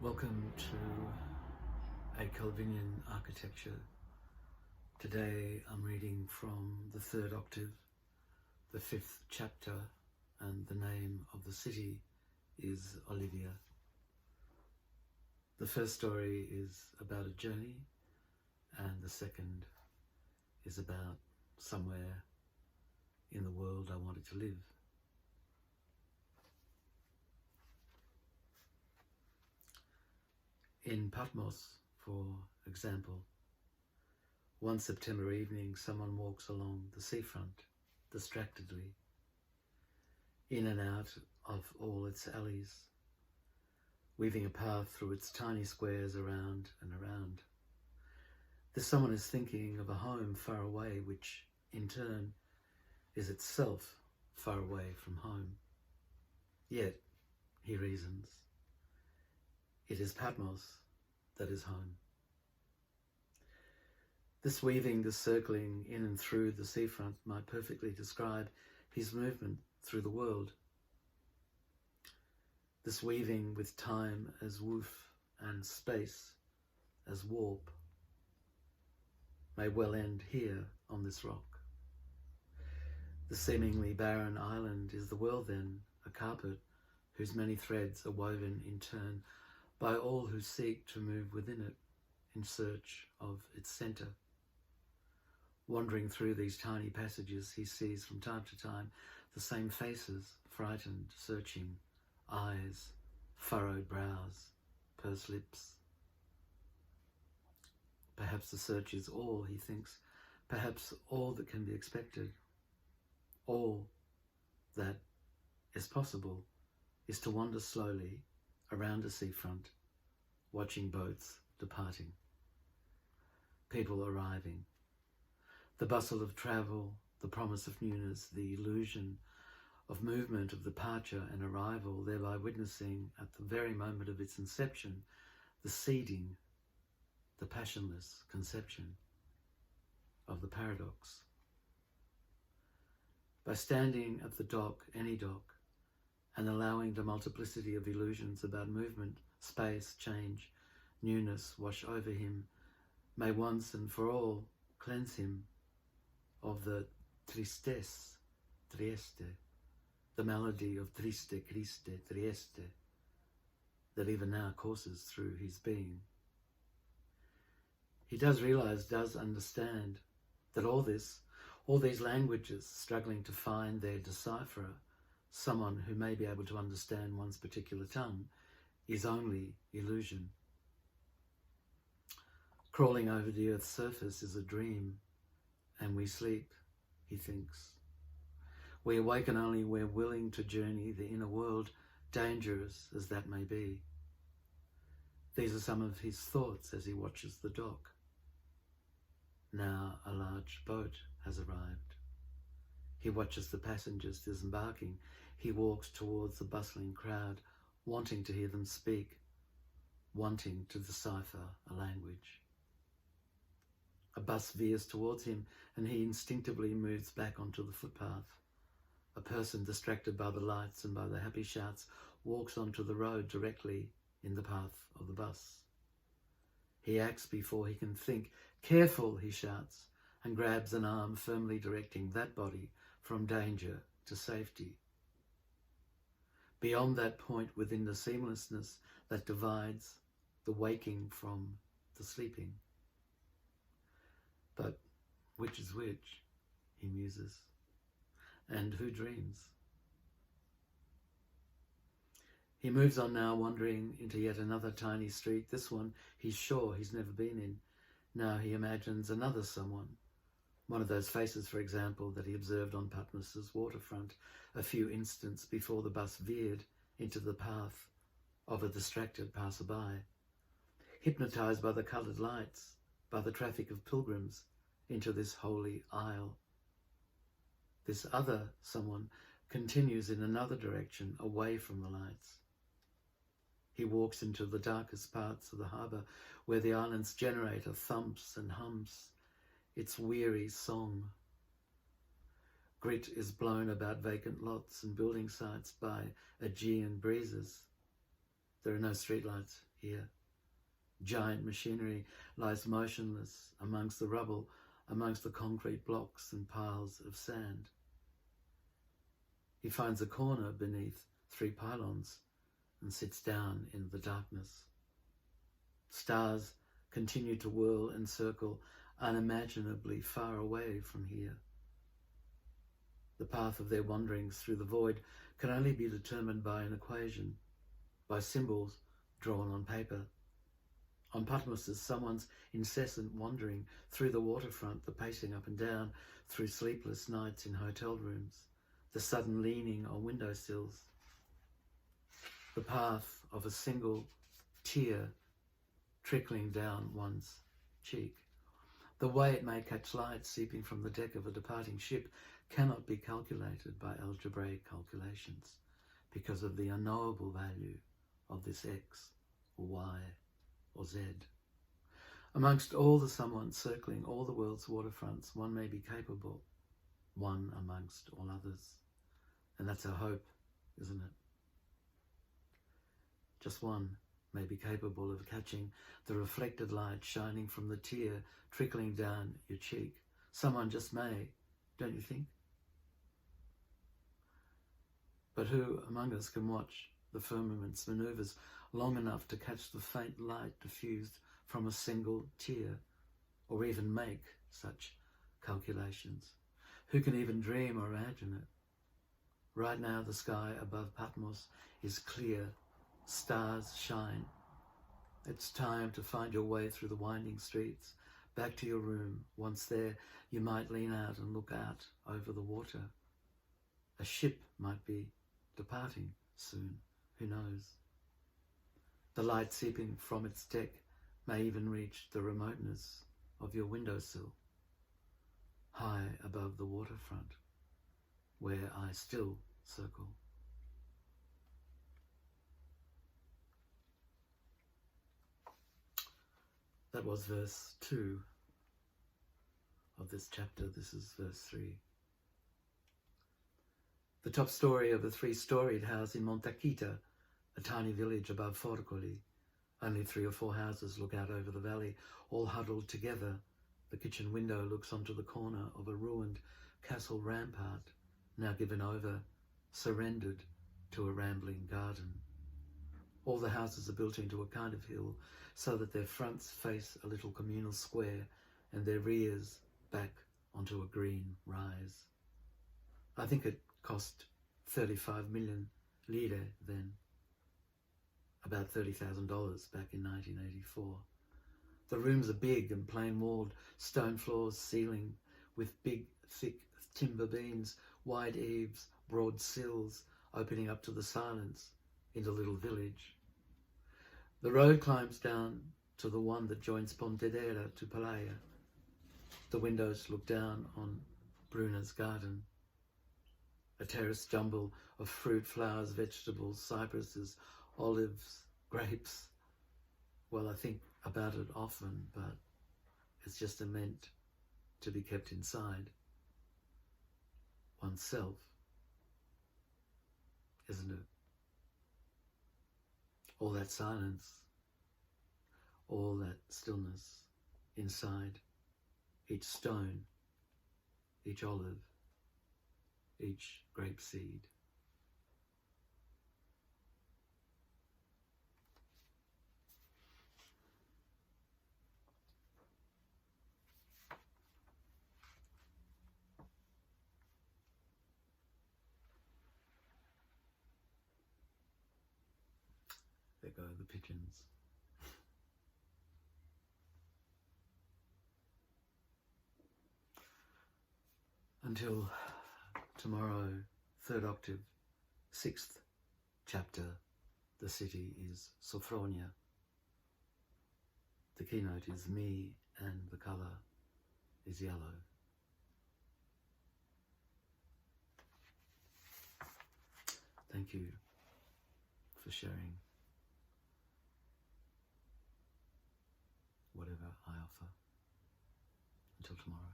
Welcome to a Calvinian architecture. Today I'm reading from the third octave, the fifth chapter, and the name of the city is Olivia. The first story is about a journey, and the second is about somewhere in the world I wanted to live. In Patmos, for example, one September evening someone walks along the seafront distractedly, in and out of all its alleys, weaving a path through its tiny squares around and around. This someone is thinking of a home far away, which in turn is itself far away from home. Yet, he reasons, it is Patmos that is home. This weaving, this circling in and through the seafront might perfectly describe his movement through the world. This weaving with time as woof and space as warp may well end here on this rock. The seemingly barren island is the world then, a carpet whose many threads are woven in turn by all who seek to move within it in search of its centre. Wandering through these tiny passages, he sees from time to time the same faces, frightened, searching, eyes, furrowed brows, pursed lips. Perhaps the search is all, he thinks, perhaps all that can be expected. All that is possible is to wander slowly around a seafront, watching boats departing, people arriving, the bustle of travel, the promise of newness, the illusion of movement, of departure and arrival, thereby witnessing at the very moment of its inception the seeding, the passionless conception of the paradox. By standing at the dock, any dock, and allowing the multiplicity of illusions about movement, space, change, newness wash over him, may once and for all cleanse him of the tristesse, trieste, the melody of triste, Christe, trieste, that even now courses through his being. He does realize, does understand that all these languages struggling to find their decipherer, someone who may be able to understand one's particular tongue, is only illusion. Crawling over the earth's surface is a dream, and we sleep, he thinks. We awaken only when we're willing to journey the inner world, dangerous as that may be. These are some of his thoughts as he watches the dock. Now a large boat has arrived. He watches the passengers disembarking. He walks towards the bustling crowd, wanting to hear them speak, wanting to decipher a language. A bus veers towards him, and he instinctively moves back onto the footpath. A person distracted by the lights and by the happy shouts walks onto the road directly in the path of the bus. He acts before he can think. Careful, he shouts, and grabs an arm, firmly directing that body from danger to safety. Beyond that point, within the seamlessness that divides the waking from the sleeping. But which is which, he muses, and who dreams? He moves on now, wandering into yet another tiny street. This one he's sure he's never been in. Now he imagines another someone. One of those faces, for example, that he observed on Patmos's waterfront a few instants before the bus veered into the path of a distracted passerby. Hypnotized by the coloured lights, by the traffic of pilgrims into this holy aisle. This other someone continues in another direction, away from the lights. He walks into the darkest parts of the harbour, where the island's generator thumps and hums its weary song. Grit is blown about vacant lots and building sites by Aegean breezes. There are no streetlights here. Giant machinery lies motionless amongst the rubble, amongst the concrete blocks and piles of sand. He finds a corner beneath 3 pylons and sits down in the darkness. Stars continue to whirl and circle unimaginably far away from here. The path of their wanderings through the void can only be determined by an equation, by symbols drawn on paper. On Patmos is someone's incessant wandering through the waterfront, the pacing up and down through sleepless nights in hotel rooms, the sudden leaning on windowsills, the path of a single tear trickling down one's cheek. The way it may catch light seeping from the deck of a departing ship cannot be calculated by algebraic calculations because of the unknowable value of this X or Y or Z. Amongst all the someones circling all the world's waterfronts, one may be capable, one amongst all others. And that's our hope, isn't it? Just one may be capable of catching the reflected light shining from the tear trickling down your cheek. Someone just may, don't you think? But who among us can watch the firmament's manoeuvres long enough to catch the faint light diffused from a single tear, or even make such calculations? Who can even dream or imagine it? Right now the sky above Patmos is clear, stars shine. It's time to find your way through the winding streets, back to your room. Once there, you might lean out and look out over the water. A ship might be departing soon, who knows? The light seeping from its deck may even reach the remoteness of your windowsill, high above the waterfront, where I still circle. That was verse 2 of this chapter. This is verse 3. The top story of a 3-storied house in Montachita, a tiny village above Forcoli. Only 3 or 4 houses look out over the valley, all huddled together. The kitchen window looks onto the corner of a ruined castle rampart, now given over, surrendered to a rambling garden. All the houses are built into a kind of hill so that their fronts face a little communal square and their rears back onto a green rise. I think it cost 35 million lire then, about $30,000 back in 1984. The rooms are big and plain-walled, stone floors, ceiling with big, thick timber beams, wide eaves, broad sills opening up to the silence in the little village. The road climbs down to the one that joins Pontedera to Palaya. The windows look down on Bruna's garden, a terraced jumble of fruit, flowers, vegetables, cypresses, olives, grapes. Well, I think about it often, but it's just meant to be kept inside oneself, isn't it? All that silence, all that stillness inside each stone, each olive, each grape seed. There go the pigeons. Until tomorrow, 3rd octave, 6th chapter, the city is Sophronia. The keynote is me and the colour is yellow. Thank you for sharing whatever I offer. Until tomorrow.